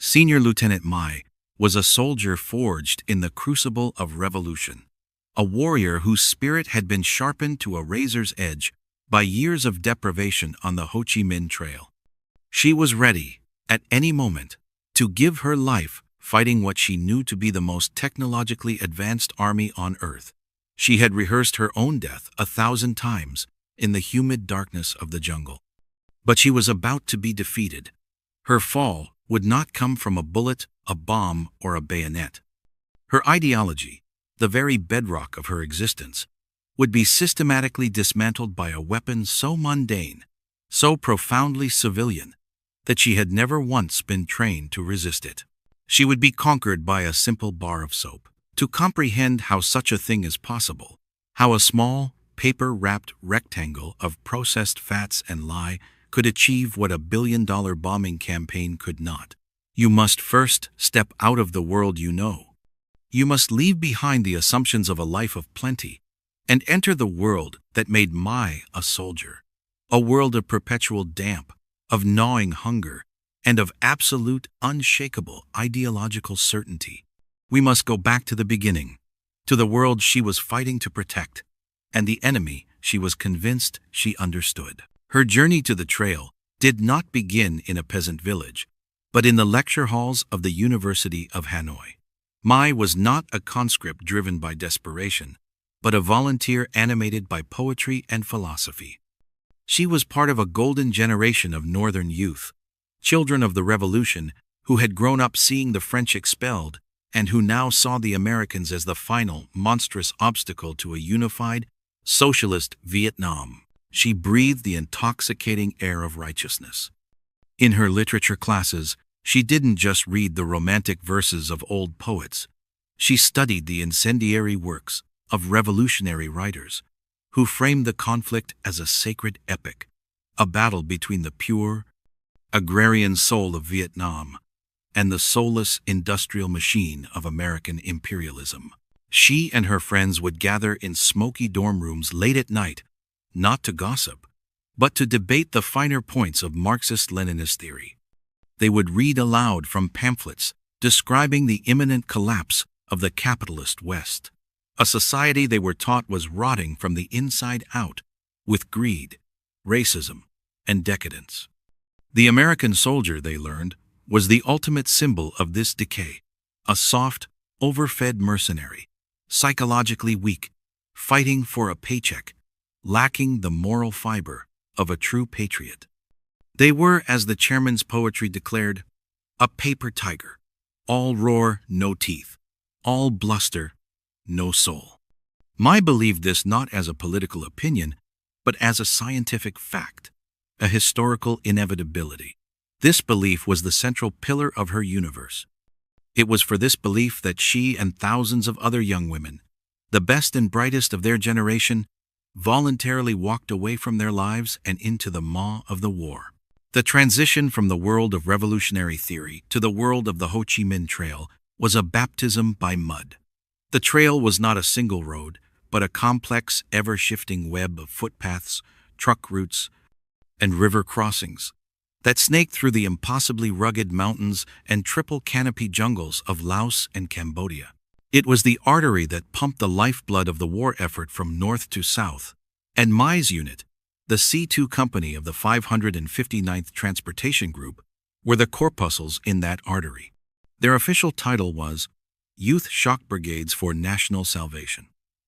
Senior Lieutenant Mai was a soldier forged in the crucible of revolution, a warrior whose spirit had been sharpened to a razor's edge by years of deprivation on the Ho Chi Minh Trail. She was ready, at any moment, to give her life fighting what she knew to be the most technologically advanced army on Earth. She had rehearsed her own death 1,000 times in the humid darkness of the jungle. But she was about to be defeated. Her fall would not come from a bullet, a bomb, or a bayonet. Her ideology, the very bedrock of her existence, would be systematically dismantled by a weapon so mundane, so profoundly civilian, that she had never once been trained to resist it. She would be conquered by a simple bar of soap. To comprehend how such a thing is possible, how a small, paper-wrapped rectangle of processed fats and lye could achieve what a billion-dollar bombing campaign could not, you must first step out of the world you know. You must leave behind the assumptions of a life of plenty and enter the world that made Mai a soldier, a world of perpetual damp, of gnawing hunger, and of absolute, unshakable ideological certainty. We must go back to the beginning, to the world she was fighting to protect, and the enemy she was convinced she understood. Her journey to the trail did not begin in a peasant village, but in the lecture halls of the University of Hanoi. Mai was not a conscript driven by desperation, but a volunteer animated by poetry and philosophy. She was part of a golden generation of northern youth, children of the Revolution who had grown up seeing the French expelled and who now saw the Americans as the final, monstrous obstacle to a unified, socialist Vietnam. She breathed the intoxicating air of righteousness. In her literature classes, she didn't just read the romantic verses of old poets. She studied the incendiary works of revolutionary writers who framed the conflict as a sacred epic, a battle between the pure, agrarian soul of Vietnam and the soulless industrial machine of American imperialism. She and her friends would gather in smoky dorm rooms late at night, not to gossip, but to debate the finer points of Marxist-Leninist theory. They would read aloud from pamphlets describing the imminent collapse of the capitalist West, a society they were taught was rotting from the inside out with greed, racism, and decadence. The American soldier, they learned, was the ultimate symbol of this decay, a soft, overfed mercenary, psychologically weak, fighting for a paycheck, lacking the moral fiber of a true patriot. They were, as the chairman's poetry declared, a paper tiger, all roar, no teeth, all bluster, no soul. Mai believed this not as a political opinion, but as a scientific fact, a historical inevitability. This belief was the central pillar of her universe. It was for this belief that she and thousands of other young women, the best and brightest of their generation, voluntarily walked away from their lives and into the maw of the war. The transition from the world of revolutionary theory to the world of the Ho Chi Minh Trail was a baptism by mud. The trail was not a single road, but a complex, ever-shifting web of footpaths, truck routes, and river crossings that snaked through the impossibly rugged mountains and triple canopy jungles of Laos and Cambodia. It was the artery that pumped the lifeblood of the war effort from north to south, and Mai's unit, the C2 Company of the 559th Transportation Group, were the corpuscles in that artery. Their official title was Youth Shock Brigades for National Salvation.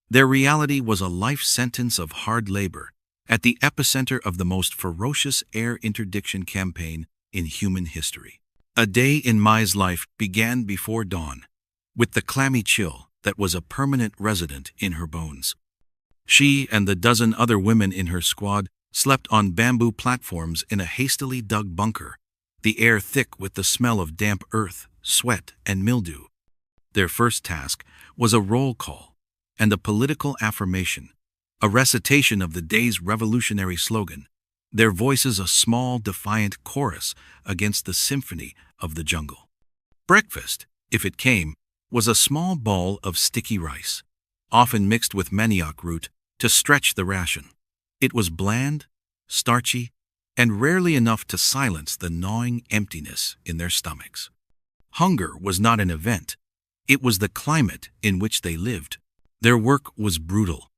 Their reality was a life sentence of hard labor at the epicenter of the most ferocious air interdiction campaign in human history. A day in Mai's life began before dawn, with the clammy chill that was a permanent resident in her bones. She and the dozen other women in her squad slept on bamboo platforms in a hastily dug bunker, the air thick with the smell of damp earth, sweat, and mildew. Their first task was a roll call and a political affirmation, a recitation of the day's revolutionary slogan, their voices a small, defiant chorus against the symphony of the jungle. Breakfast, if it came, was a small ball of sticky rice, often mixed with manioc root to stretch the ration. It was bland, starchy, and rarely enough to silence the gnawing emptiness in their stomachs. Hunger was not an event. It was the climate in which they lived. Their work was brutal.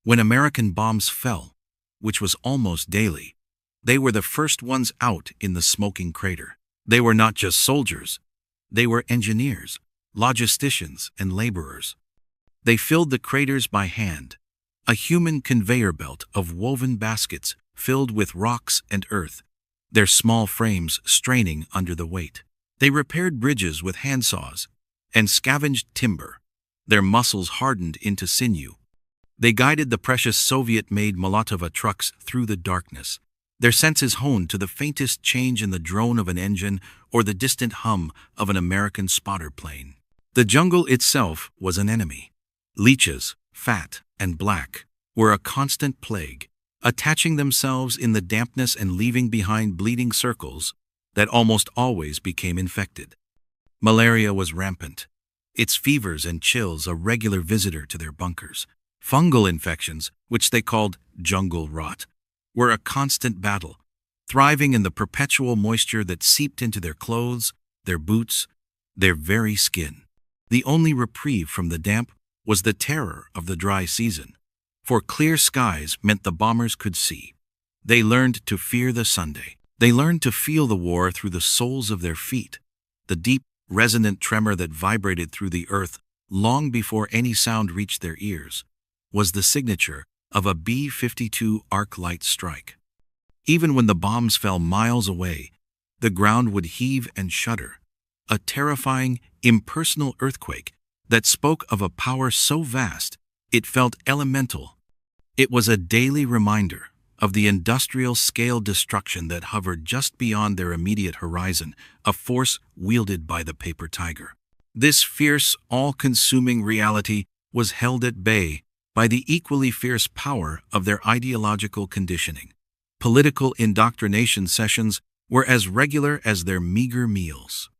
When American bombs fell, which was almost daily, they were the first ones out in the smoking crater. They were not just soldiers. They were engineers, logisticians, and laborers. They filled the craters by hand, a human conveyor belt of woven baskets filled with rocks and earth, their small frames straining under the weight. They repaired bridges with handsaws and scavenged timber, their muscles hardened into sinew. They guided the precious Soviet-made Molotov trucks through the darkness, their senses honed to the faintest change in the drone of an engine or the distant hum of an American spotter plane. The jungle itself was an enemy. Leeches, fat and black, were a constant plague, attaching themselves in the dampness and leaving behind bleeding circles that almost always became infected. Malaria was rampant, its fevers and chills a regular visitor to their bunkers. Fungal infections, which they called jungle rot, were a constant battle, thriving in the perpetual moisture that seeped into their clothes, their boots, their very skin. The only reprieve from the damp was the terror of the dry season, for clear skies meant the bombers could see. They learned to fear the Sunday. They learned to feel the war through the soles of their feet, the deep, resonant tremor that vibrated through the earth long before any sound reached their ears, was the signature of a B-52 arc-light strike. Even when the bombs fell miles away, the ground would heave and shudder, a terrifying, impersonal earthquake that spoke of a power so vast it felt elemental. It was a daily reminder of the industrial-scale destruction that hovered just beyond their immediate horizon, a force wielded by the paper tiger. This fierce, all-consuming reality was held at bay by the equally fierce power of their ideological conditioning. Political indoctrination sessions were as regular as their meager meals.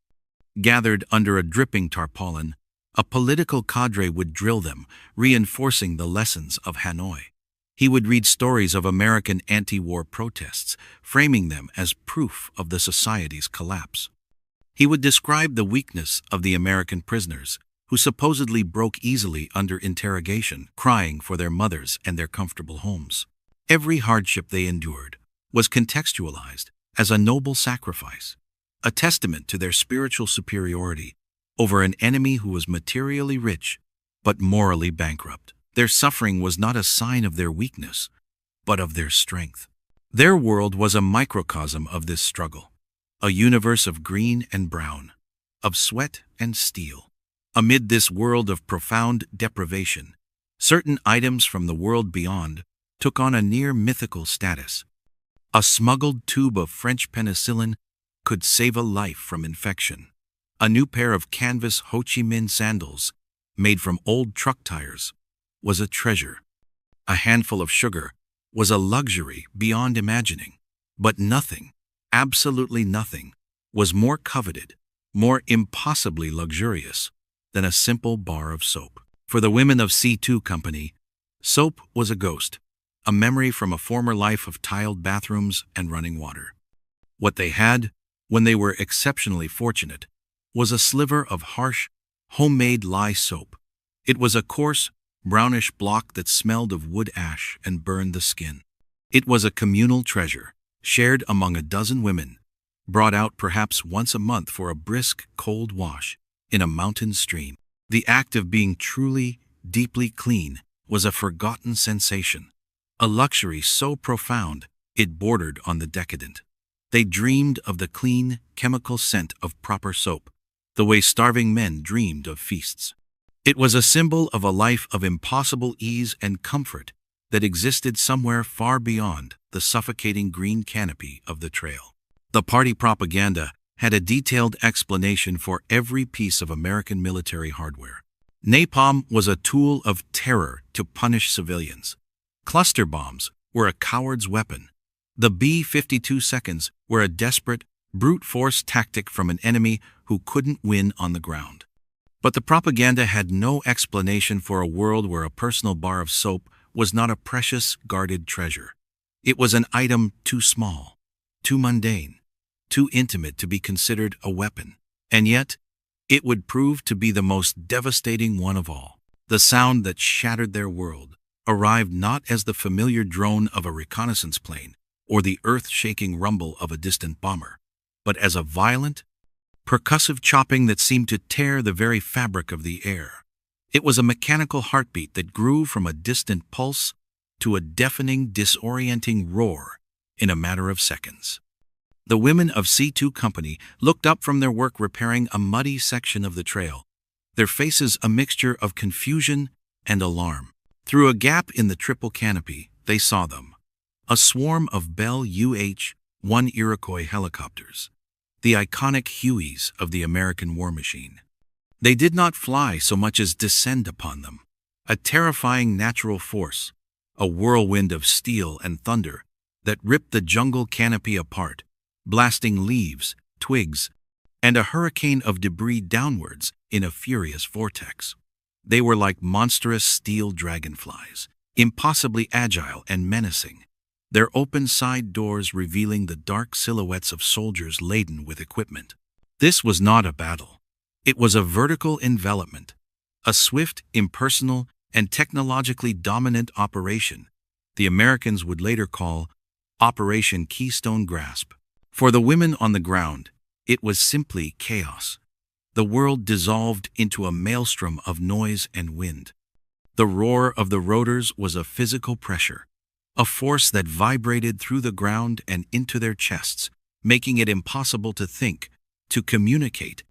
Gathered under a dripping tarpaulin, a political cadre would drill them, reinforcing the lessons of Hanoi. He would read stories of American anti-war protests, framing them as proof of the society's collapse. He would describe the weakness of the American prisoners, who supposedly broke easily under interrogation, crying for their mothers and their comfortable homes. Every hardship they endured was contextualized as a noble sacrifice, a testament to their spiritual superiority over an enemy who was materially rich but morally bankrupt. Their suffering was not a sign of their weakness, but of their strength. Their world was a microcosm of this struggle, a universe of green and brown, of sweat and steel. Amid this world of profound deprivation, certain items from the world beyond took on a near-mythical status. A smuggled tube of French penicillin could save a life from infection. A new pair of canvas Ho Chi Minh sandals, made from old truck tires, was a treasure. A handful of sugar was a luxury beyond imagining. But nothing, absolutely nothing, was more coveted, more impossibly luxurious than a simple bar of soap. For the women of C2 Company, soap was a ghost, a memory from a former life of tiled bathrooms and running water. What they had, when they were exceptionally fortunate, was a sliver of harsh, homemade lye soap. It was a coarse, brownish block that smelled of wood ash and burned the skin. It was a communal treasure, shared among a dozen women, brought out perhaps once a month for a brisk, cold wash in a mountain stream. The act of being truly, deeply clean was a forgotten sensation, a luxury so profound it bordered on the decadent. They dreamed of the clean, chemical scent of proper soap, the way starving men dreamed of feasts. It was a symbol of a life of impossible ease and comfort that existed somewhere far beyond the suffocating green canopy of the trail. The party propaganda had a detailed explanation for every piece of American military hardware. Napalm was a tool of terror to punish civilians. Cluster bombs were a coward's weapon. The B-52 seconds were a desperate, brute force tactic from an enemy who couldn't win on the ground. But the propaganda had no explanation for a world where a personal bar of soap was not a precious, guarded treasure. It was an item too small, too mundane, too intimate to be considered a weapon. And yet, It would prove to be the most devastating one of all. The sound that shattered their world arrived not as the familiar drone of a reconnaissance plane or the earth-shaking rumble of a distant bomber, but as a violent, percussive chopping that seemed to tear the very fabric of the air. It was a mechanical heartbeat that grew from a distant pulse to a deafening, disorienting roar in a matter of seconds. The women of C2 Company looked up from their work repairing a muddy section of the trail, their faces a mixture of confusion and alarm. Through a gap in the triple canopy, they saw them. A swarm of Bell UH-1 Iroquois helicopters, the iconic Hueys of the American war machine. They did not fly so much as descend upon them. A terrifying natural force, a whirlwind of steel and thunder that ripped the jungle canopy apart, blasting leaves, twigs, and a hurricane of debris downwards in a furious vortex. They were like monstrous steel dragonflies, impossibly agile and menacing, their open side doors revealing the dark silhouettes of soldiers laden with equipment. This was not a battle. It was a vertical envelopment, a swift, impersonal, and technologically dominant operation the Americans would later call Operation Keystone Grasp. For the women on the ground, it was simply chaos. The world dissolved into a maelstrom of noise and wind. The roar of the rotors was a physical pressure, a force that vibrated through the ground and into their chests, making it impossible to think, to communicate,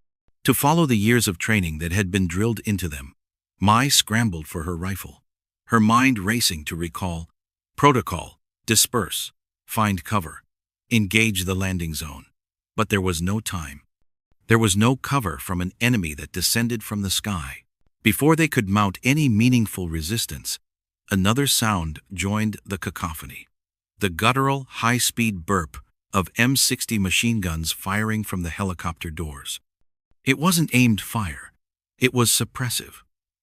to follow the years of training that had been drilled into them. Mai scrambled for her rifle, her mind racing to recall protocol, disperse, find cover, engage the landing zone. But there was no time. There was no cover from an enemy that descended from the sky. Before they could mount any meaningful resistance, another sound joined the cacophony. The guttural, high-speed burp of M60 machine guns firing from the helicopter doors. It wasn't aimed fire. It was suppressive.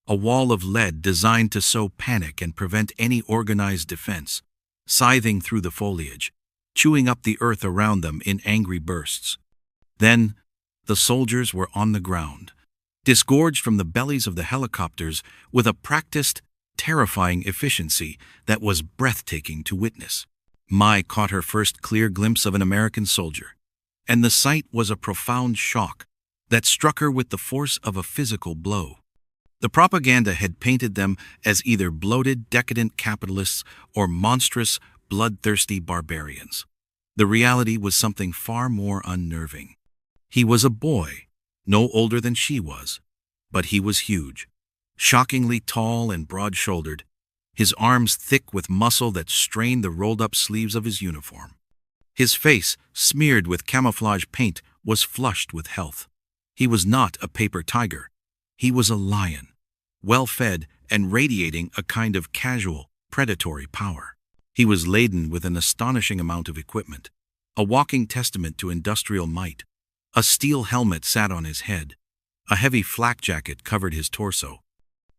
A wall of lead designed to sow panic and prevent any organized defense, scything through the foliage, chewing up the earth around them in angry bursts. Then, the soldiers were on the ground, disgorged from the bellies of the helicopters with a practiced, terrifying efficiency that was breathtaking to witness. Mai caught her first clear glimpse of an American soldier, and the sight was a profound shock that struck her with the force of a physical blow. The propaganda had painted them as either bloated, decadent capitalists or monstrous, bloodthirsty barbarians. The reality was something far more unnerving. He was a boy, no older than she was, but he was huge, shockingly tall and broad-shouldered, his arms thick with muscle that strained the rolled-up sleeves of his uniform. His face, smeared with camouflage paint, was flushed with health. He was not a paper tiger. He was a lion, well-fed and radiating a kind of casual, predatory power. He was laden with an astonishing amount of equipment, a walking testament to industrial might. A steel helmet sat on his head. A heavy flak jacket covered his torso.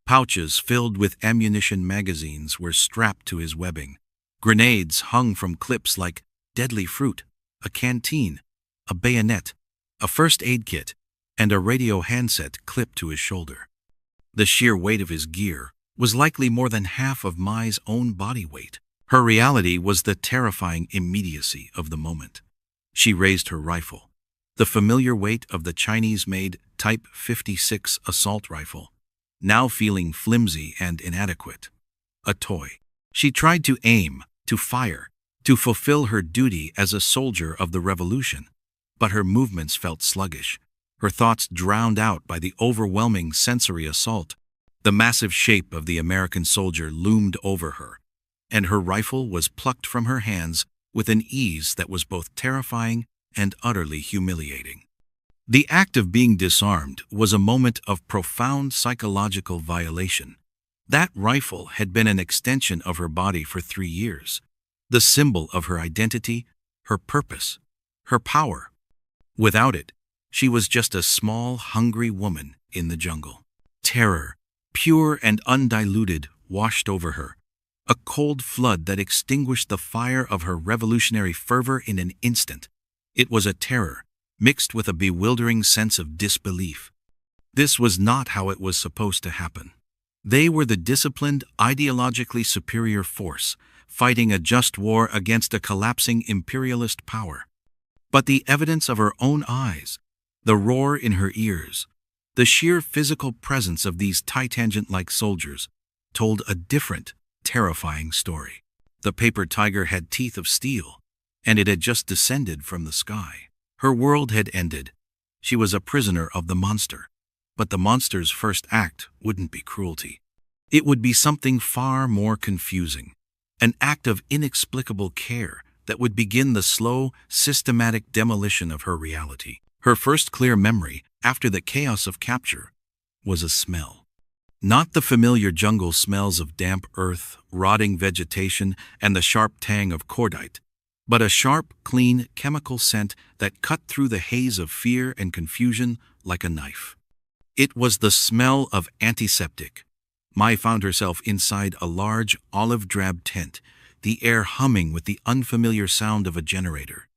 Pouches filled with ammunition magazines were strapped to his webbing. Grenades hung from clips like deadly fruit, a canteen, a bayonet, a first aid kit, and a radio handset clipped to his shoulder. The sheer weight of his gear was likely more than half of Mai's own body weight. Her reality was the terrifying immediacy of the moment. She raised her rifle, the familiar weight of the Chinese-made Type 56 assault rifle, now feeling flimsy and inadequate. A toy. She tried to aim, to fire, to fulfill her duty as a soldier of the revolution, but her movements felt sluggish, her thoughts drowned out by the overwhelming sensory assault. The massive shape of the American soldier loomed over her, and her rifle was plucked from her hands with an ease that was both terrifying and utterly humiliating. The act of being disarmed was a moment of profound psychological violation. That rifle had been an extension of her body for 3 years, the symbol of her identity, her purpose, her power. Without it, she was just a small, hungry woman in the jungle. Terror, pure and undiluted, washed over her, a cold flood that extinguished the fire of her revolutionary fervor in an instant. It was a terror, mixed with a bewildering sense of disbelief. This was not how it was supposed to happen. They were the disciplined, ideologically superior force, fighting a just war against a collapsing imperialist power. But the evidence of her own eyes, the roar in her ears, the sheer physical presence of these titangent-like soldiers, told a different, terrifying story. The paper tiger had teeth of steel, and it had just descended from the sky. Her world had ended. She was a prisoner of the monster. But the monster's first act wouldn't be cruelty. It would be something far more confusing, an act of inexplicable care that would begin the slow, systematic demolition of her reality. Her first clear memory, after the chaos of capture, was a smell. Not the familiar jungle smells of damp earth, rotting vegetation, and the sharp tang of cordite, but a sharp, clean, chemical scent that cut through the haze of fear and confusion like a knife. It was the smell of antiseptic. Mai found herself inside a large, olive-drab tent, the air humming with the unfamiliar sound of a generator.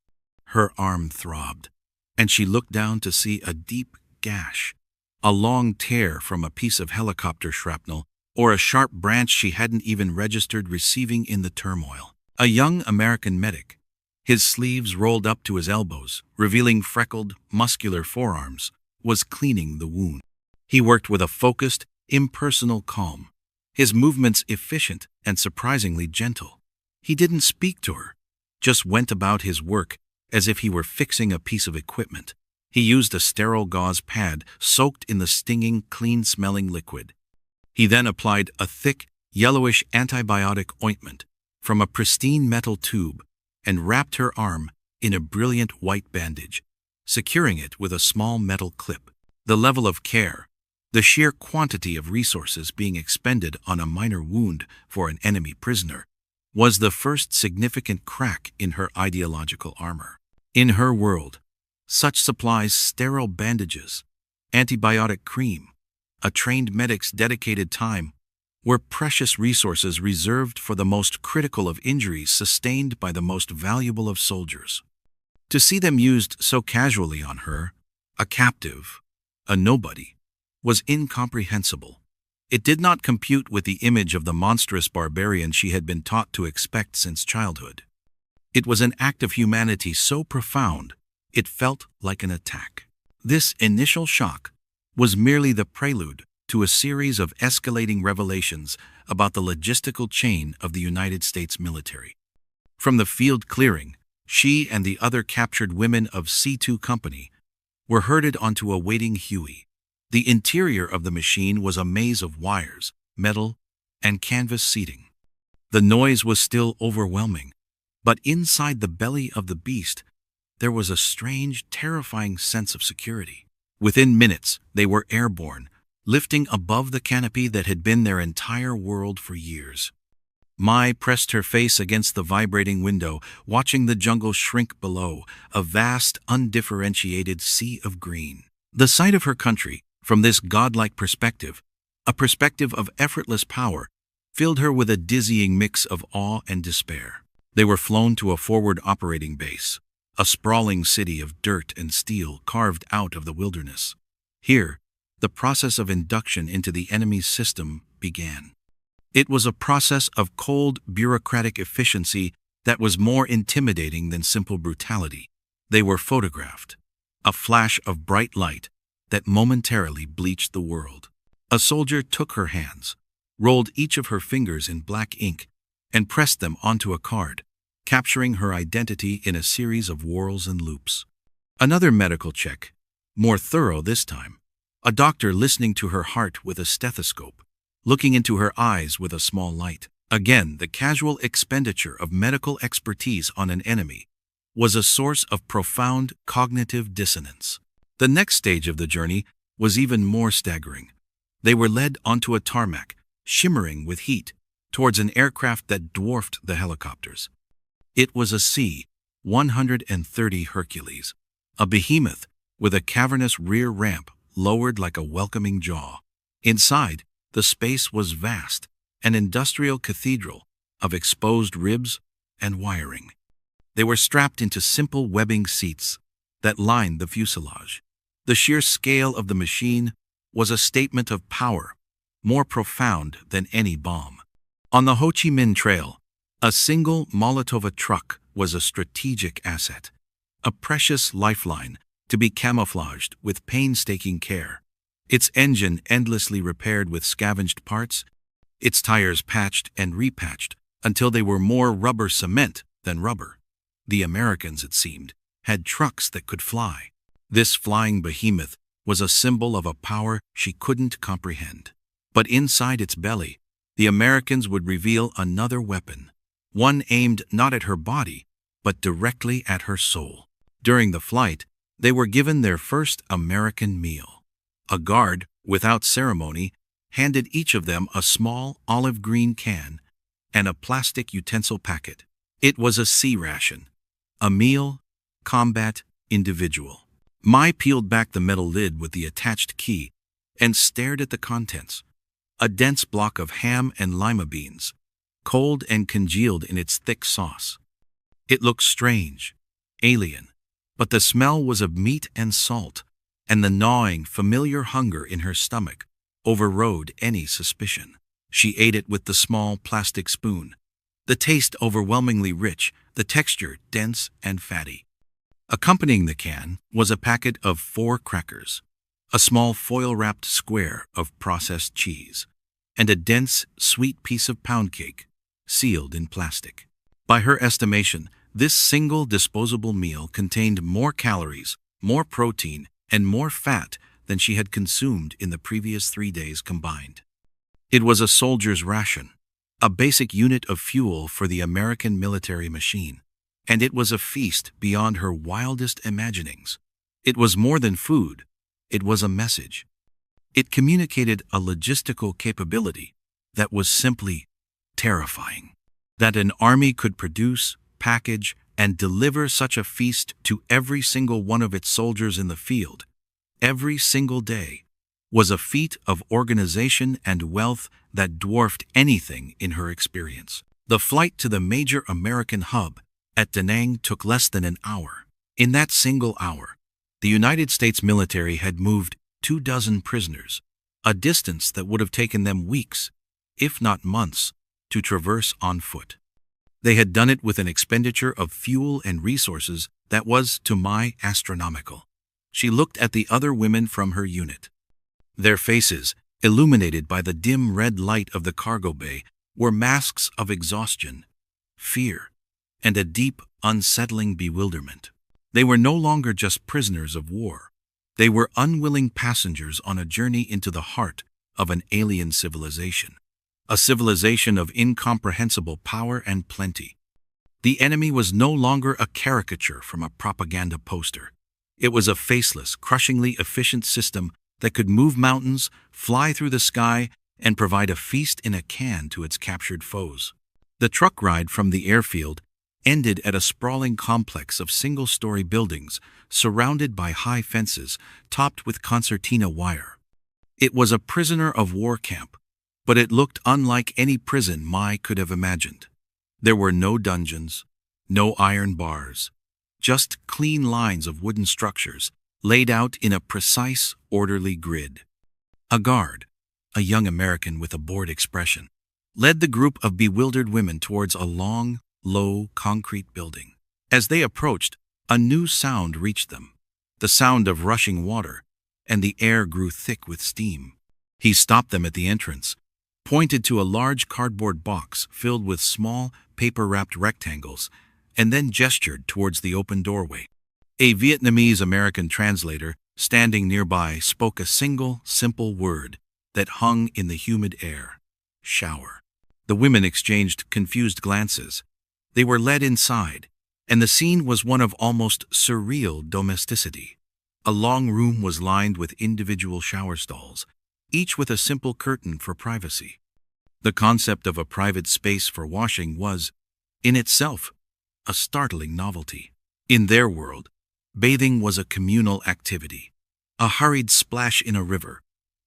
Her arm throbbed, and she looked down to see a deep gash, a long tear from a piece of helicopter shrapnel, or a sharp branch she hadn't even registered receiving in the turmoil. A young American medic, his sleeves rolled up to his elbows, revealing freckled, muscular forearms, was cleaning the wound. He worked with a focused, impersonal calm, his movements efficient and surprisingly gentle. He didn't speak to her, just went about his work as if he were fixing a piece of equipment. He used a sterile gauze pad soaked in the stinging, clean-smelling liquid. He then applied a thick, yellowish antibiotic ointment from a pristine metal tube and wrapped her arm in a brilliant white bandage, securing it with a small metal clip. The level of care, the sheer quantity of resources being expended on a minor wound for an enemy prisoner, was the first significant crack in her ideological armor. In her world, such supplies, sterile bandages, antibiotic cream, a trained medic's dedicated time, were precious resources reserved for the most critical of injuries sustained by the most valuable of soldiers. To see them used so casually on her, a captive, a nobody, was incomprehensible. It did not compute with the image of the monstrous barbarian she had been taught to expect since childhood. It was an act of humanity so profound, it felt like an attack. This initial shock was merely the prelude to a series of escalating revelations about the logistical chain of the United States military. From the field clearing, she and the other captured women of C2 Company were herded onto a waiting Huey. The interior of the machine was a maze of wires, metal, and canvas seating. The noise was still overwhelming, but inside the belly of the beast, there was a strange, terrifying sense of security. Within minutes, they were airborne, lifting above the canopy that had been their entire world for years. Mai pressed her face against the vibrating window, watching the jungle shrink below, a vast, undifferentiated sea of green. The sight of her country, from this godlike perspective, a perspective of effortless power, filled her with a dizzying mix of awe and despair. They were flown to a forward operating base, a sprawling city of dirt and steel carved out of the wilderness. Here, the process of induction into the enemy's system began. It was a process of cold, bureaucratic efficiency that was more intimidating than simple brutality. They were photographed, a flash of bright light that momentarily bleached the world. A soldier took her hands, rolled each of her fingers in black ink, and pressed them onto a card, capturing her identity in a series of whorls and loops. Another medical check, more thorough this time, a doctor listening to her heart with a stethoscope, looking into her eyes with a small light. Again, the casual expenditure of medical expertise on an enemy was a source of profound cognitive dissonance. The next stage of the journey was even more staggering. They were led onto a tarmac, shimmering with heat, towards an aircraft that dwarfed the helicopters. It was a C-130 Hercules, a behemoth with a cavernous rear ramp lowered like a welcoming jaw. Inside, the space was vast, an industrial cathedral of exposed ribs and wiring. They were strapped into simple webbing seats that lined the fuselage. The sheer scale of the machine was a statement of power, more profound than any bomb. On the Ho Chi Minh Trail, a single Molotov truck was a strategic asset, a precious lifeline to be camouflaged with painstaking care. Its engine endlessly repaired with scavenged parts, its tires patched and repatched until they were more rubber cement than rubber. The Americans, it seemed, had trucks that could fly. This flying behemoth was a symbol of a power she couldn't comprehend. But inside its belly, the Americans would reveal another weapon, one aimed not at her body, but directly at her soul. During the flight, they were given their first American meal. A guard, without ceremony, handed each of them a small olive green can and a plastic utensil packet. It was a sea ration. A meal, combat, individual. Mai peeled back the metal lid with the attached key and stared at the contents. A dense block of ham and lima beans, cold and congealed in its thick sauce. It looked strange, alien, but the smell was of meat and salt, and the gnawing, familiar hunger in her stomach overrode any suspicion. She ate it with the small plastic spoon, the taste overwhelmingly rich, the texture dense and fatty. Accompanying the can was a packet of 4 crackers, a small foil-wrapped square of processed cheese, and a dense, sweet piece of pound cake, sealed in plastic. By her estimation, this single disposable meal contained more calories, more protein, and more fat than she had consumed in the previous 3 days combined. It was a soldier's ration, a basic unit of fuel for the American military machine, and it was a feast beyond her wildest imaginings. It was more than food, it was a message. It communicated a logistical capability that was simply terrifying. That an army could produce, package, and deliver such a feast to every single one of its soldiers in the field, every single day, was a feat of organization and wealth that dwarfed anything in her experience. The flight to the major American hub at Da Nang took less than an hour. In that single hour, the United States military had moved 24 prisoners, a distance that would have taken them weeks, if not months, to traverse on foot. They had done it with an expenditure of fuel and resources that was, to Mai, astronomical. She looked at the other women from her unit. Their faces, illuminated by the dim red light of the cargo bay, were masks of exhaustion, fear, and a deep, unsettling bewilderment. They were no longer just prisoners of war. They were unwilling passengers on a journey into the heart of an alien civilization, a civilization of incomprehensible power and plenty. The enemy was no longer a caricature from a propaganda poster. It was a faceless, crushingly efficient system that could move mountains, fly through the sky, and provide a feast in a can to its captured foes. The truck ride from the airfield ended at a sprawling complex of single-story buildings surrounded by high fences topped with concertina wire. It was a prisoner of war camp, but it looked unlike any prison Mai could have imagined. There were no dungeons, no iron bars, just clean lines of wooden structures laid out in a precise, orderly grid. A guard, a young American with a bored expression, led the group of bewildered women towards a long, low concrete building. As they approached, a new sound reached them, the sound of rushing water, and the air grew thick with steam. He stopped them at the entrance, pointed to a large cardboard box filled with small, paper-wrapped rectangles, and then gestured towards the open doorway. A Vietnamese-American translator standing nearby spoke a single, simple word that hung in the humid air: shower. The women exchanged confused glances. They were led inside, and the scene was one of almost surreal domesticity. A long room was lined with individual shower stalls, each with a simple curtain for privacy. The concept of a private space for washing was, in itself, a startling novelty. In their world, bathing was a communal activity, a hurried splash in a river,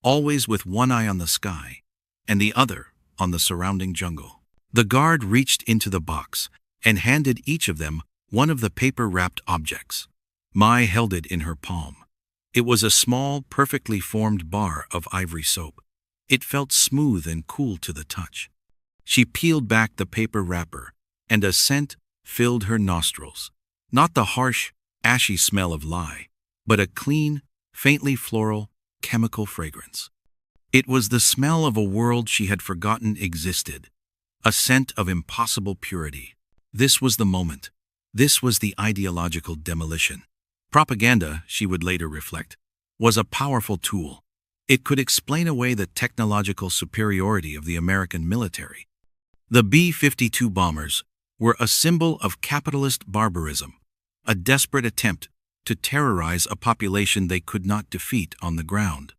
always with one eye on the sky and the other on the surrounding jungle. The guard reached into the box and handed each of them one of the paper-wrapped objects. Mai held it in her palm, It was a small, perfectly formed bar of ivory soap. It felt smooth and cool to the touch. She peeled back the paper wrapper, and a scent filled her nostrils. Not the harsh, ashy smell of lye, but a clean, faintly floral, chemical fragrance. It was the smell of a world she had forgotten existed, a scent of impossible purity. This was the moment. This was the ideological demolition. Propaganda, she would later reflect, was a powerful tool. It could explain away the technological superiority of the American military. The B-52 bombers were a symbol of capitalist barbarism, a desperate attempt to terrorize a population they could not defeat on the ground.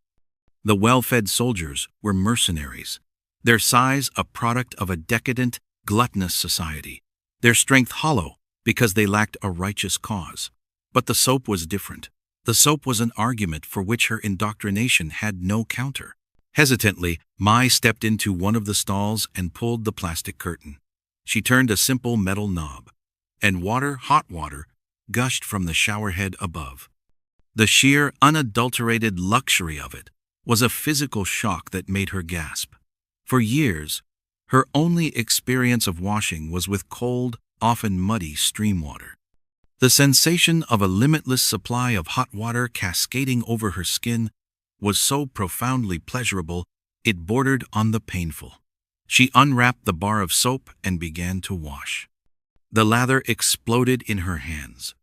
The well-fed soldiers were mercenaries, their size a product of a decadent, gluttonous society, their strength hollow because they lacked a righteous cause. But the soap was different. The soap was an argument for which her indoctrination had no counter. Hesitantly, Mai stepped into one of the stalls and pulled the plastic curtain. She turned a simple metal knob, and water, hot water, gushed from the showerhead above. The sheer, unadulterated luxury of it was a physical shock that made her gasp. For years, her only experience of washing was with cold, often muddy stream water. The sensation of a limitless supply of hot water cascading over her skin was so profoundly pleasurable it bordered on the painful. She unwrapped the bar of soap and began to wash. The lather exploded in her hands,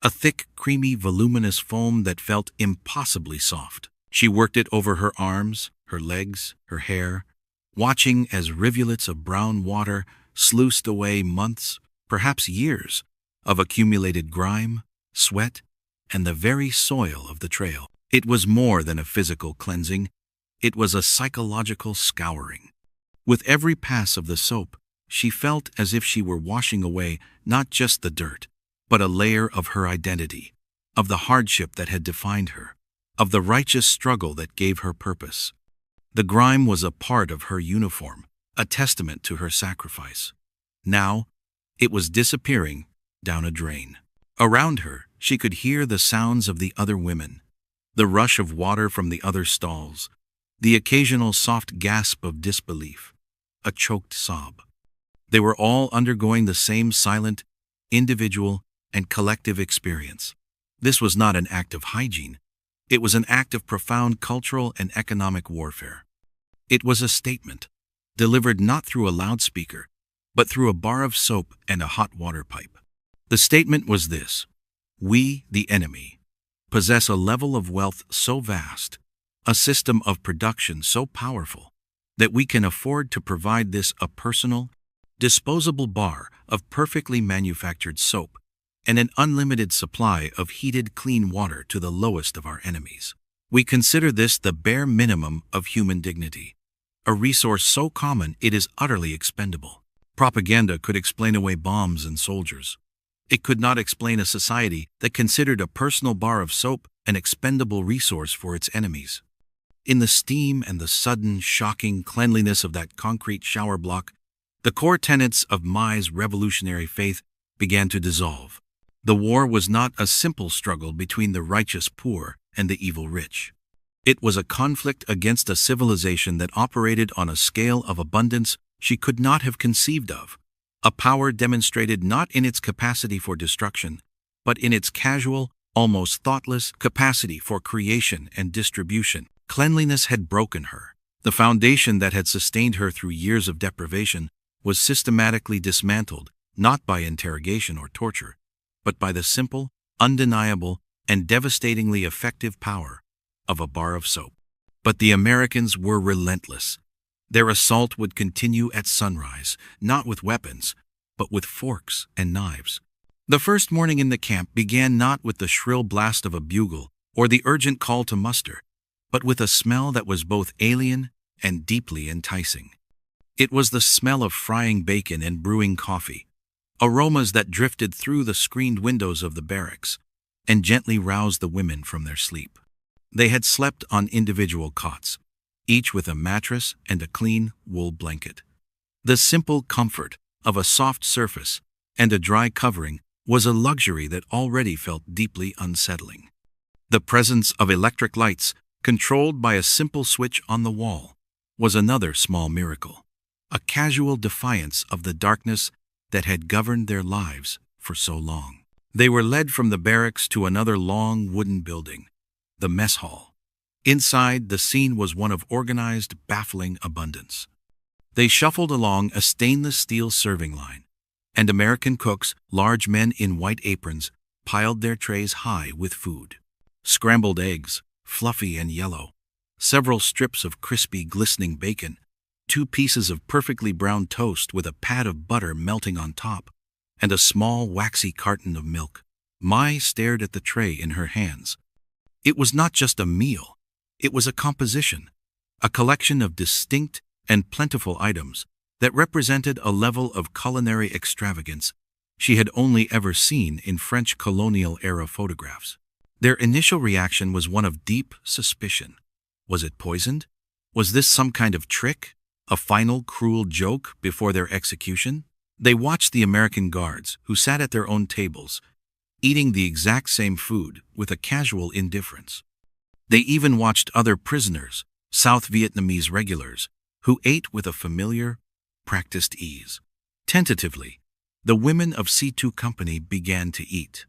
a thick, creamy, voluminous foam that felt impossibly soft. She worked it over her arms, her legs, her hair, watching as rivulets of brown water sluiced away months, perhaps years, of accumulated grime, sweat, and the very soil of the trail. It was more than a physical cleansing. It was a psychological scouring. With every pass of the soap, she felt as if she were washing away not just the dirt, but a layer of her identity, of the hardship that had defined her, of the righteous struggle that gave her purpose. The grime was a part of her uniform, a testament to her sacrifice. Now, it was disappearing down a drain. Around her, she could hear the sounds of the other women, the rush of water from the other stalls, the occasional soft gasp of disbelief, a choked sob. They were all undergoing the same silent, individual, and collective experience. This was not an act of hygiene. It was an act of profound cultural and economic warfare. It was a statement, delivered not through a loudspeaker, but through a bar of soap and a hot water pipe. The statement was this: we, the enemy, possess a level of wealth so vast, a system of production so powerful, that we can afford to provide this a personal, disposable bar of perfectly manufactured soap and an unlimited supply of heated, clean water to the lowest of our enemies. We consider this the bare minimum of human dignity, a resource so common it is utterly expendable. Propaganda could explain away bombs and soldiers. It could not explain a society that considered a personal bar of soap an expendable resource for its enemies. In the steam and the sudden, shocking cleanliness of that concrete shower block, the core tenets of Mai's revolutionary faith began to dissolve. The war was not a simple struggle between the righteous poor and the evil rich. It was a conflict against a civilization that operated on a scale of abundance she could not have conceived of, a power demonstrated not in its capacity for destruction, but in its casual, almost thoughtless capacity for creation and distribution. Cleanliness had broken her. The foundation that had sustained her through years of deprivation was systematically dismantled, not by interrogation or torture, but by the simple, undeniable, and devastatingly effective power of a bar of soap. But the Americans were relentless. Their assault would continue at sunrise, not with weapons, but with forks and knives. The first morning in the camp began not with the shrill blast of a bugle or the urgent call to muster, but with a smell that was both alien and deeply enticing. It was the smell of frying bacon and brewing coffee, aromas that drifted through the screened windows of the barracks and gently roused the women from their sleep. They had slept on individual cots, each with a mattress and a clean wool blanket. The simple comfort of a soft surface and a dry covering was a luxury that already felt deeply unsettling. The presence of electric lights, controlled by a simple switch on the wall, was another small miracle, a casual defiance of the darkness that had governed their lives for so long. They were led from the barracks to another long wooden building, the mess hall. Inside, the scene was one of organized, baffling abundance. They shuffled along a stainless steel serving line, and American cooks, large men in white aprons, piled their trays high with food. Scrambled eggs, fluffy and yellow, several strips of crispy, glistening bacon, 2 pieces of perfectly browned toast with a pat of butter melting on top, and a small, waxy carton of milk. Mai stared at the tray in her hands. It was not just a meal. It was a composition, a collection of distinct and plentiful items that represented a level of culinary extravagance she had only ever seen in French colonial-era photographs. Their initial reaction was one of deep suspicion. Was it poisoned? Was this some kind of trick? A final cruel joke before their execution? They watched the American guards, who sat at their own tables, eating the exact same food with a casual indifference. They even watched other prisoners, South Vietnamese regulars, who ate with a familiar, practiced ease. Tentatively, the women of C2 Company began to eat.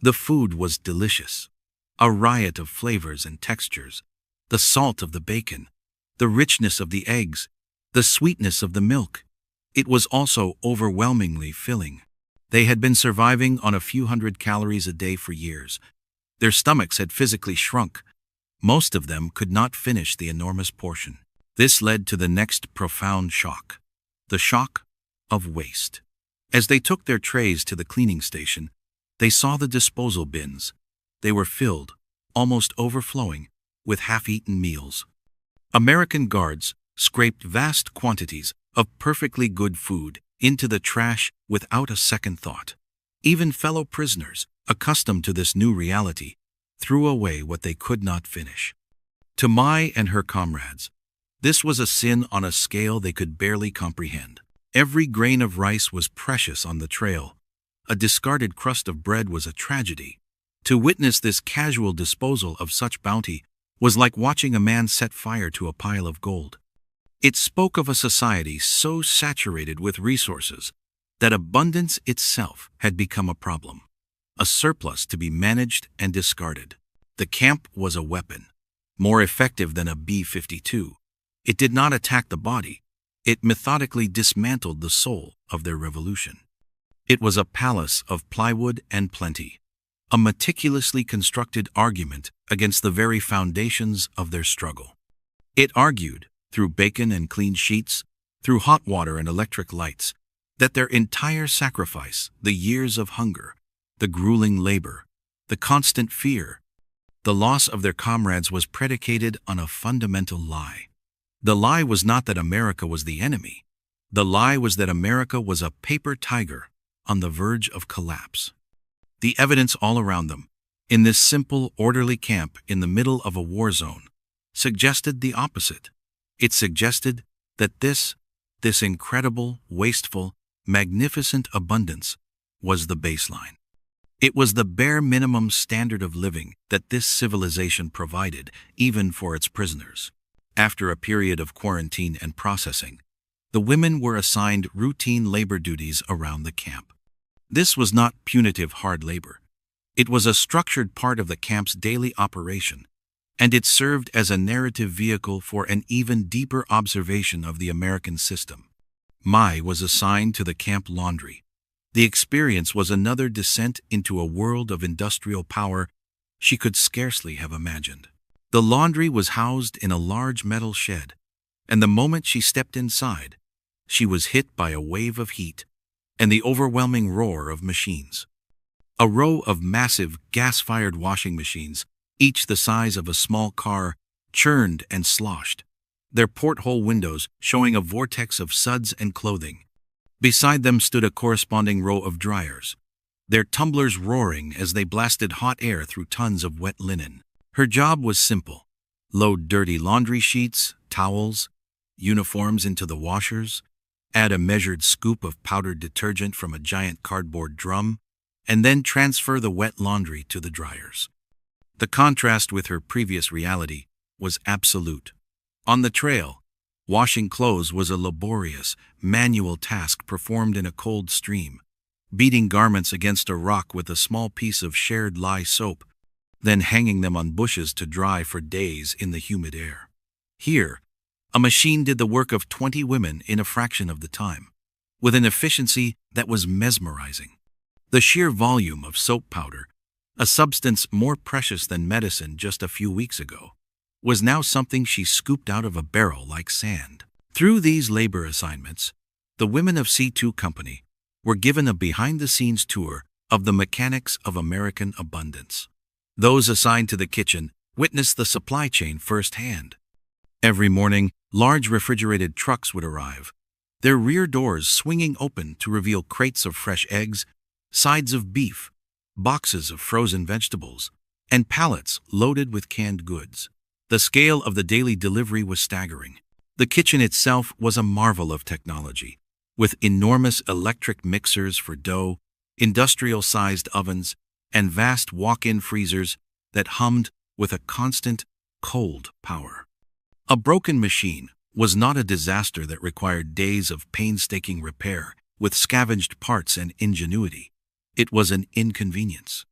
The food was delicious, a riot of flavors and textures, the salt of the bacon, the richness of the eggs, the sweetness of the milk. It was also overwhelmingly filling. They had been surviving on a few hundred calories a day for years. Their stomachs had physically shrunk. Most of them could not finish the enormous portion. This led to the next profound shock, the shock of waste. As they took their trays to the cleaning station, they saw the disposal bins. They were filled, almost overflowing, with half-eaten meals. American guards scraped vast quantities of perfectly good food into the trash without a second thought. Even fellow prisoners, accustomed to this new reality, threw away what they could not finish. To Mai and her comrades, this was a sin on a scale they could barely comprehend. Every grain of rice was precious on the trail. A discarded crust of bread was a tragedy. To witness this casual disposal of such bounty was like watching a man set fire to a pile of gold. It spoke of a society so saturated with resources that abundance itself had become a problem, a surplus to be managed and discarded. The camp was a weapon, more effective than a B-52. It did not attack the body. It methodically dismantled the soul of their revolution. It was a palace of plywood and plenty, a meticulously constructed argument against the very foundations of their struggle. It argued, through bacon and clean sheets, through hot water and electric lights, that their entire sacrifice, the years of hunger, the grueling labor, the constant fear, the loss of their comrades was predicated on a fundamental lie. The lie was not that America was the enemy. The lie was that America was a paper tiger on the verge of collapse. The evidence all around them, in this simple, orderly camp in the middle of a war zone, suggested the opposite. It suggested that this incredible, wasteful, magnificent abundance was the baseline. It was the bare minimum standard of living that this civilization provided, even for its prisoners. After a period of quarantine and processing, the women were assigned routine labor duties around the camp. This was not punitive hard labor. It was a structured part of the camp's daily operation, and it served as a narrative vehicle for an even deeper observation of the American system. Mai was assigned to the camp laundry. The experience was another descent into a world of industrial power she could scarcely have imagined. The laundry was housed in a large metal shed, and the moment she stepped inside, she was hit by a wave of heat and the overwhelming roar of machines. A row of massive gas-fired washing machines, each the size of a small car, churned and sloshed, their porthole windows showing a vortex of suds and clothing. Beside them stood a corresponding row of dryers, their tumblers roaring as they blasted hot air through tons of wet linen. Her job was simple: load dirty laundry sheets, towels, uniforms into the washers, add a measured scoop of powdered detergent from a giant cardboard drum, and then transfer the wet laundry to the dryers. The contrast with her previous reality was absolute. On the trail, washing clothes was a laborious, manual task performed in a cold stream. Beating garments against a rock with a small piece of shared lye soap, then hanging them on bushes to dry for days in the humid air. Here, a machine did the work of 20 women in a fraction of the time, with an efficiency that was mesmerizing. The sheer volume of soap powder, a substance more precious than medicine just a few weeks ago, was now something she scooped out of a barrel like sand. Through these labor assignments, the women of C2 Company were given a behind-the-scenes tour of the mechanics of American abundance. Those assigned to the kitchen witnessed the supply chain firsthand. Every morning, large refrigerated trucks would arrive, their rear doors swinging open to reveal crates of fresh eggs, sides of beef, boxes of frozen vegetables, and pallets loaded with canned goods. The scale of the daily delivery was staggering. The kitchen itself was a marvel of technology, with enormous electric mixers for dough, industrial-sized ovens, and vast walk-in freezers that hummed with a constant, cold power. A broken machine was not a disaster that required days of painstaking repair with scavenged parts and ingenuity. It was an inconvenience.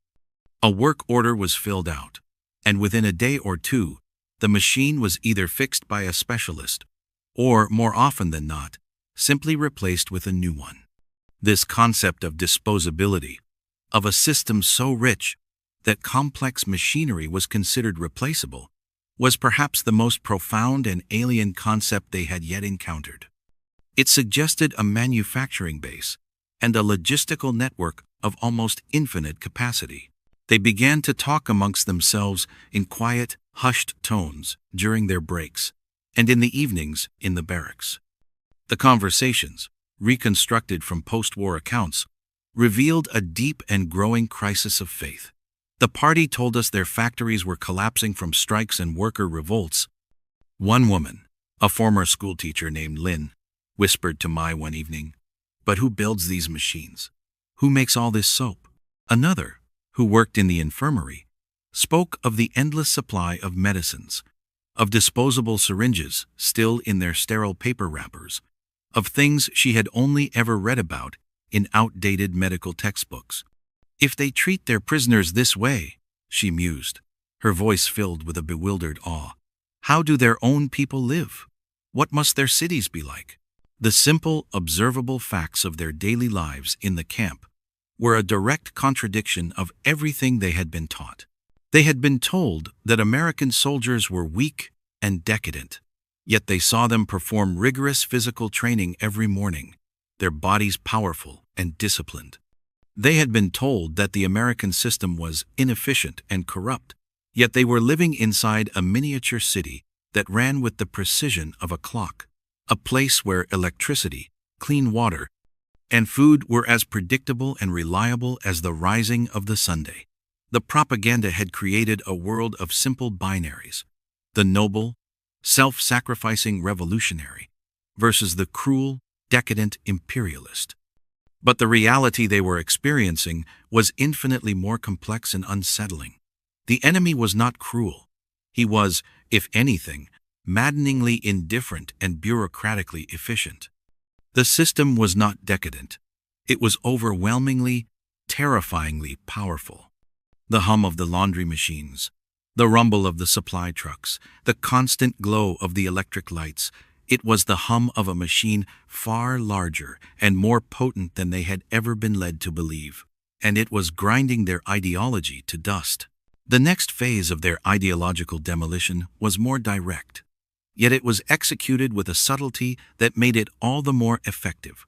A work order was filled out, and within a day or two, the machine was either fixed by a specialist or, more often than not, simply replaced with a new one. This concept of disposability, of a system so rich that complex machinery was considered replaceable, was perhaps the most profound and alien concept they had yet encountered. It suggested a manufacturing base and a logistical network of almost infinite capacity. They began to talk amongst themselves in quiet, hushed tones during their breaks, and in the evenings in the barracks. The conversations, reconstructed from post-war accounts, revealed a deep and growing crisis of faith. The party told us their factories were collapsing from strikes and worker revolts. One woman, a former schoolteacher named Lynn, whispered to Mai one evening, "But who builds these machines? Who makes all this soap?" Another, who worked in the infirmary, spoke of the endless supply of medicines, of disposable syringes still in their sterile paper wrappers, of things she had only ever read about in outdated medical textbooks. "If they treat their prisoners this way," she mused, her voice filled with a bewildered awe, "how do their own people live? What must their cities be like?" The simple, observable facts of their daily lives in the camp were a direct contradiction of everything they had been taught. They had been told that American soldiers were weak and decadent, yet they saw them perform rigorous physical training every morning, their bodies powerful and disciplined. They had been told that the American system was inefficient and corrupt, yet they were living inside a miniature city that ran with the precision of a clock, a place where electricity, clean water, and food were as predictable and reliable as the rising of the Sunday. The propaganda had created a world of simple binaries: the noble, self-sacrificing revolutionary versus the cruel, decadent imperialist. But the reality they were experiencing was infinitely more complex and unsettling. The enemy was not cruel. He was, if anything, maddeningly indifferent and bureaucratically efficient. The system was not decadent. It was overwhelmingly, terrifyingly powerful. The hum of the laundry machines, the rumble of the supply trucks, the constant glow of the electric lights, it was the hum of a machine far larger and more potent than they had ever been led to believe, and it was grinding their ideology to dust. The next phase of their ideological demolition was more direct, yet it was executed with a subtlety that made it all the more effective.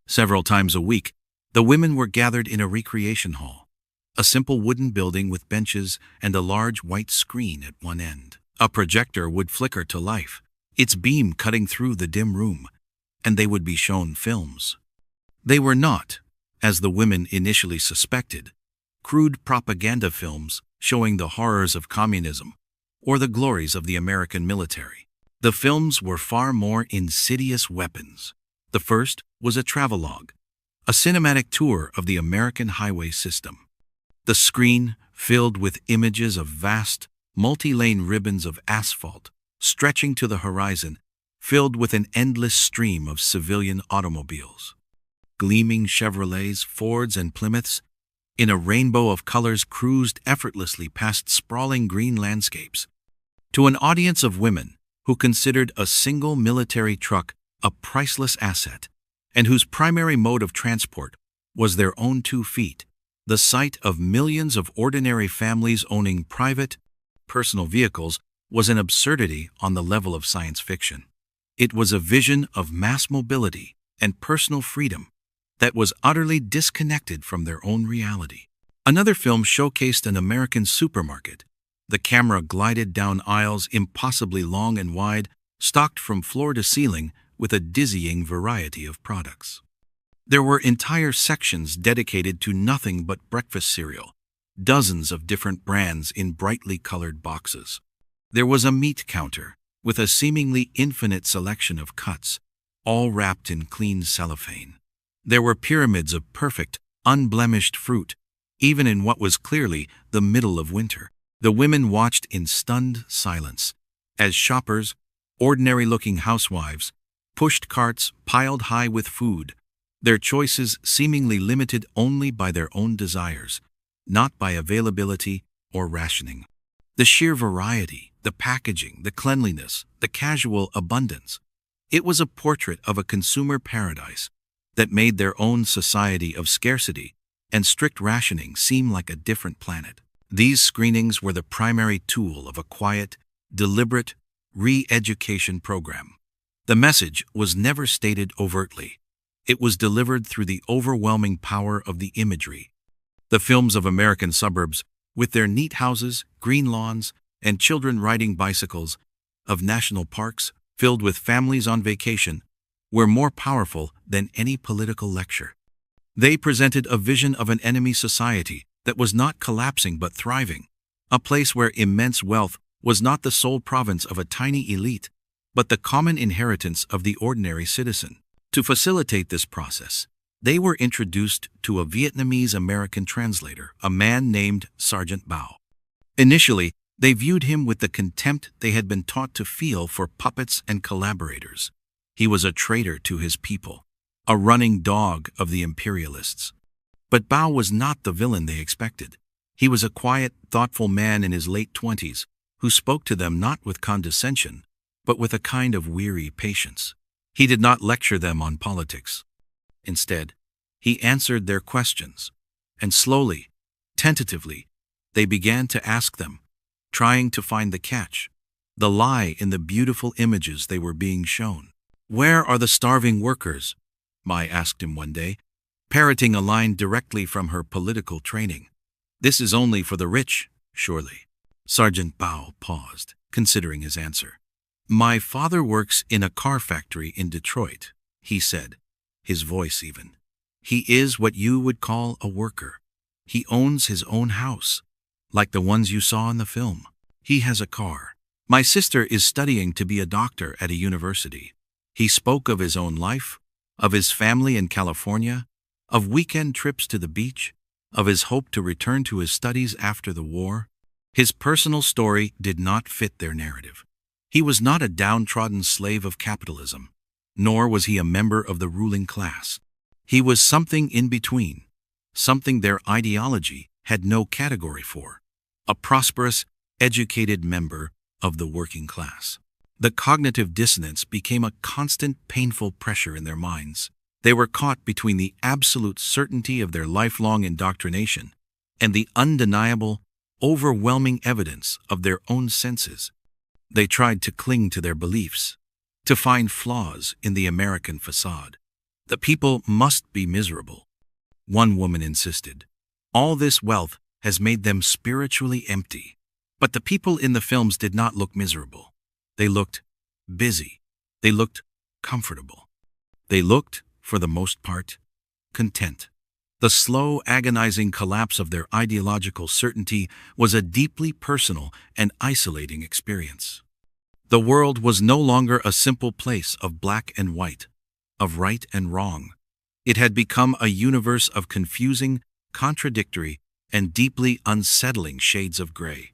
Several times a week, the women were gathered in a recreation hall, a simple wooden building with benches and a large white screen at one end. A projector would flicker to life, its beam cutting through the dim room, and they would be shown films. They were not, as the women initially suspected, crude propaganda films showing the horrors of communism or the glories of the American military. The films were far more insidious weapons. The first was a travelogue, a cinematic tour of the American highway system. The screen, filled with images of vast, multi-lane ribbons of asphalt stretching to the horizon, filled with an endless stream of civilian automobiles. Gleaming Chevrolets, Fords, and Plymouths, in a rainbow of colors, cruised effortlessly past sprawling green landscapes. To an audience of women who considered a single military truck a priceless asset, and whose primary mode of transport was their own 2 feet, the sight of millions of ordinary families owning private, personal vehicles was an absurdity on the level of science fiction. It was a vision of mass mobility and personal freedom that was utterly disconnected from their own reality. Another film showcased an American supermarket. The camera glided down aisles impossibly long and wide, stocked from floor to ceiling with a dizzying variety of products. There were entire sections dedicated to nothing but breakfast cereal, dozens of different brands in brightly colored boxes. There was a meat counter with a seemingly infinite selection of cuts, all wrapped in clean cellophane. There were pyramids of perfect, unblemished fruit, even in what was clearly the middle of winter. The women watched in stunned silence as shoppers, ordinary-looking housewives, pushed carts piled high with food, their choices seemingly limited only by their own desires, not by availability or rationing. The sheer variety, the packaging, the cleanliness, the casual abundance. It was a portrait of a consumer paradise that made their own society of scarcity and strict rationing seem like a different planet. These screenings were the primary tool of a quiet, deliberate re-education program. The message was never stated overtly. It was delivered through the overwhelming power of the imagery. The films of American suburbs, with their neat houses, green lawns, and children riding bicycles, of national parks filled with families on vacation, were more powerful than any political lecture. They presented a vision of an enemy society that was not collapsing but thriving, a place where immense wealth was not the sole province of a tiny elite, but the common inheritance of the ordinary citizen. To facilitate this process, they were introduced to a Vietnamese American translator, a man named Sergeant Bao. Initially, they viewed him with the contempt they had been taught to feel for puppets and collaborators. He was a traitor to his people, a running dog of the imperialists. But Bao was not the villain they expected. He was a quiet, thoughtful man in his late 20s who spoke to them not with condescension, but with a kind of weary patience. He did not lecture them on politics. Instead, he answered their questions, and slowly, tentatively, they began to ask them, trying to find the catch, the lie in the beautiful images they were being shown. "Where are the starving workers?" Mai asked him one day, parroting a line directly from her political training. "This is only for the rich, surely." Sergeant Bao paused, considering his answer. "My father works in a car factory in Detroit," he said, his voice even. "He is what you would call a worker. He owns his own house, like the ones you saw in the film. He has a car. My sister is studying to be a doctor at a university." He spoke of his own life, of his family in California, of weekend trips to the beach, of his hope to return to his studies after the war. His personal story did not fit their narrative. He was not a downtrodden slave of capitalism, nor was he a member of the ruling class. He was something in between, something their ideology had no category for, a prosperous, educated member of the working class. The cognitive dissonance became a constant, painful pressure in their minds. They were caught between the absolute certainty of their lifelong indoctrination and the undeniable, overwhelming evidence of their own senses. They tried to cling to their beliefs, to find flaws in the American facade. "The people must be miserable," one woman insisted. "All this wealth has made them spiritually empty." But the people in the films did not look miserable. They looked busy. They looked comfortable. They looked, for the most part, content. The slow, agonizing collapse of their ideological certainty was a deeply personal and isolating experience. The world was no longer a simple place of black and white, of right and wrong. It had become a universe of confusing, contradictory, and deeply unsettling shades of gray.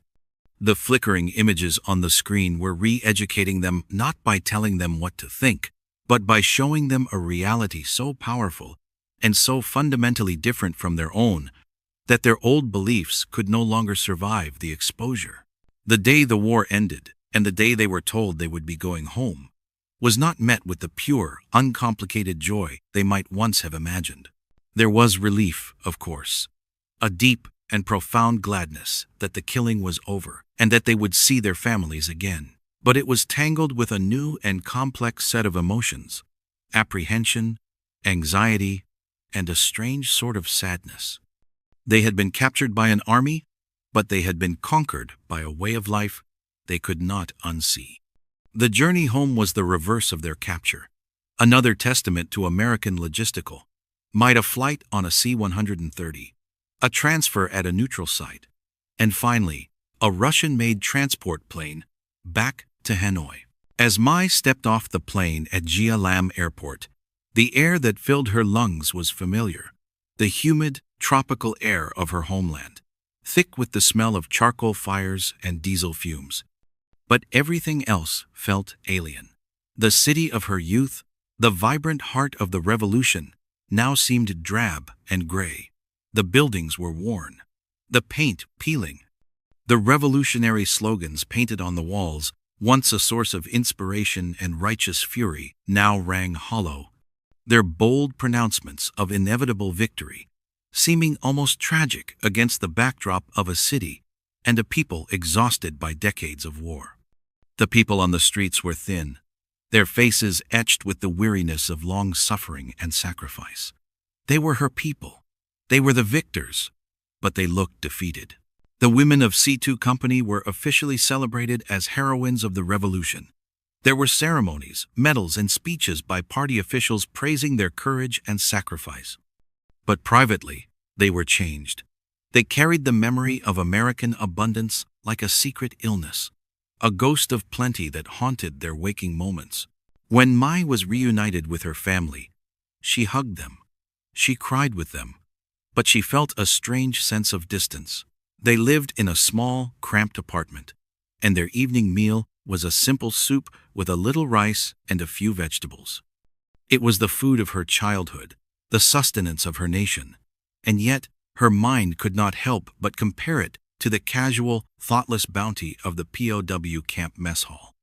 The flickering images on the screen were re-educating them not by telling them what to think, but by showing them a reality so powerful and so fundamentally different from their own that their old beliefs could no longer survive the exposure. The day the war ended, and the day they were told they would be going home, was not met with the pure, uncomplicated joy they might once have imagined. There was relief, of course, a deep and profound gladness that the killing was over and that they would see their families again. But it was tangled with a new and complex set of emotions: apprehension, anxiety, and a strange sort of sadness. They had been captured by an army, but they had been conquered by a way of life they could not unsee. The journey home was the reverse of their capture, another testament to American logistical might: a flight on a C-130, a transfer at a neutral site, and finally, a Russian-made transport plane back to Hanoi. As Mai stepped off the plane at Gia Lam Airport, the air that filled her lungs was familiar: the humid, tropical air of her homeland, thick with the smell of charcoal fires and diesel fumes. But everything else felt alien. The city of her youth, the vibrant heart of the revolution, now seemed drab and gray. The buildings were worn, the paint peeling. The revolutionary slogans painted on the walls, once a source of inspiration and righteous fury, now rang hollow, their bold pronouncements of inevitable victory seeming almost tragic against the backdrop of a city and a people exhausted by decades of war. The people on the streets were thin, their faces etched with the weariness of long suffering and sacrifice. They were her people. They were the victors, but they looked defeated. The women of C2 Company were officially celebrated as heroines of the revolution. There were ceremonies, medals, and speeches by party officials praising their courage and sacrifice. But privately, they were changed. They carried the memory of American abundance like a secret illness, a ghost of plenty that haunted their waking moments. When Mai was reunited with her family, she hugged them. She cried with them. But she felt a strange sense of distance. They lived in a small, cramped apartment, and their evening meal was a simple soup with a little rice and a few vegetables. It was the food of her childhood, the sustenance of her nation, and yet her mind could not help but compare it to the casual, thoughtless bounty of the POW camp mess hall.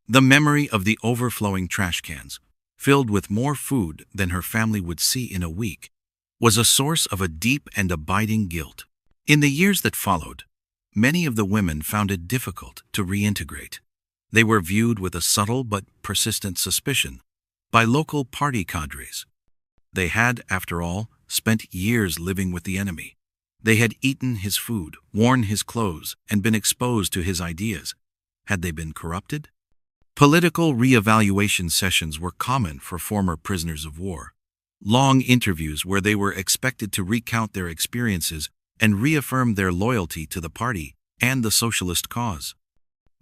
The memory of the overflowing trash cans, filled with more food than her family would see in a week, was a source of a deep and abiding guilt. In the years that followed, many of the women found it difficult to reintegrate. They were viewed with a subtle but persistent suspicion by local party cadres. They had, after all, spent years living with the enemy. They had eaten his food, worn his clothes, and been exposed to his ideas. Had they been corrupted? Political re-evaluation sessions were common for former prisoners of war. Long interviews where they were expected to recount their experiences and reaffirm their loyalty to the party and the socialist cause.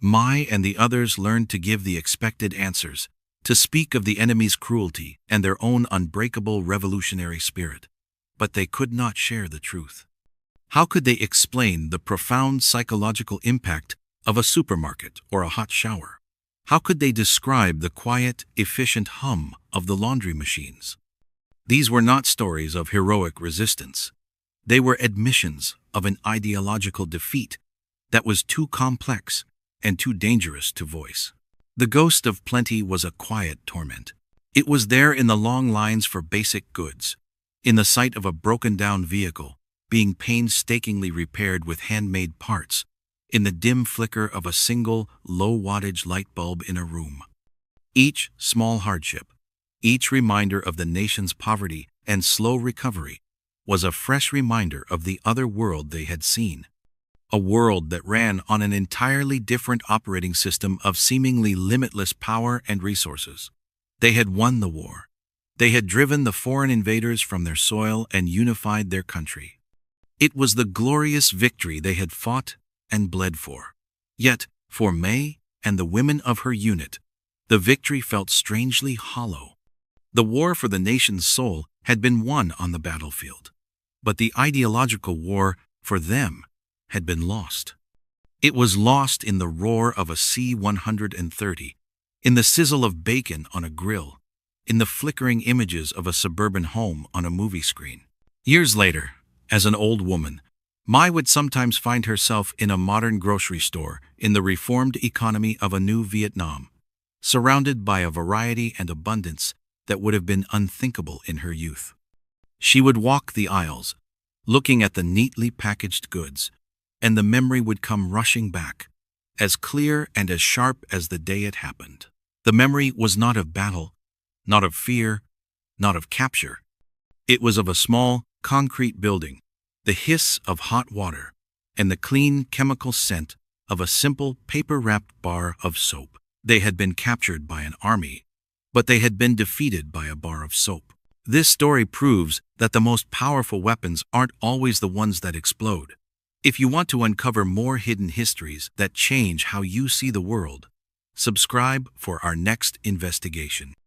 Mai and the others learned to give the expected answers, to speak of the enemy's cruelty and their own unbreakable revolutionary spirit. But they could not share the truth. How could they explain the profound psychological impact of a supermarket or a hot shower? How could they describe the quiet, efficient hum of the laundry machines? These were not stories of heroic resistance. They were admissions of an ideological defeat that was too complex and too dangerous to voice. The ghost of plenty was a quiet torment. It was there in the long lines for basic goods, in the sight of a broken-down vehicle being painstakingly repaired with handmade parts, in the dim flicker of a single low-wattage light bulb in a room. Each small hardship, each reminder of the nation's poverty and slow recovery, was a fresh reminder of the other world they had seen. A world that ran on an entirely different operating system of seemingly limitless power and resources. They had won the war. They had driven the foreign invaders from their soil and unified their country. It was the glorious victory they had fought and bled for. Yet, for May and the women of her unit, the victory felt strangely hollow. The war for the nation's soul had been won on the battlefield, but the ideological war for them, had been lost. It was lost in the roar of a C-130, in the sizzle of bacon on a grill, in the flickering images of a suburban home on a movie screen. Years later, as an old woman, Mai would sometimes find herself in a modern grocery store in the reformed economy of a new Vietnam, surrounded by a variety and abundance that would have been unthinkable in her youth. She would walk the aisles, looking at the neatly packaged goods, and the memory would come rushing back, as clear and as sharp as the day it happened. The memory was not of battle, not of fear, not of capture. It was of a small, concrete building, the hiss of hot water, and the clean chemical scent of a simple paper-wrapped bar of soap. They had been captured by an army, but they had been defeated by a bar of soap. This story proves that the most powerful weapons aren't always the ones that explode. If you want to uncover more hidden histories that change how you see the world, subscribe for our next investigation.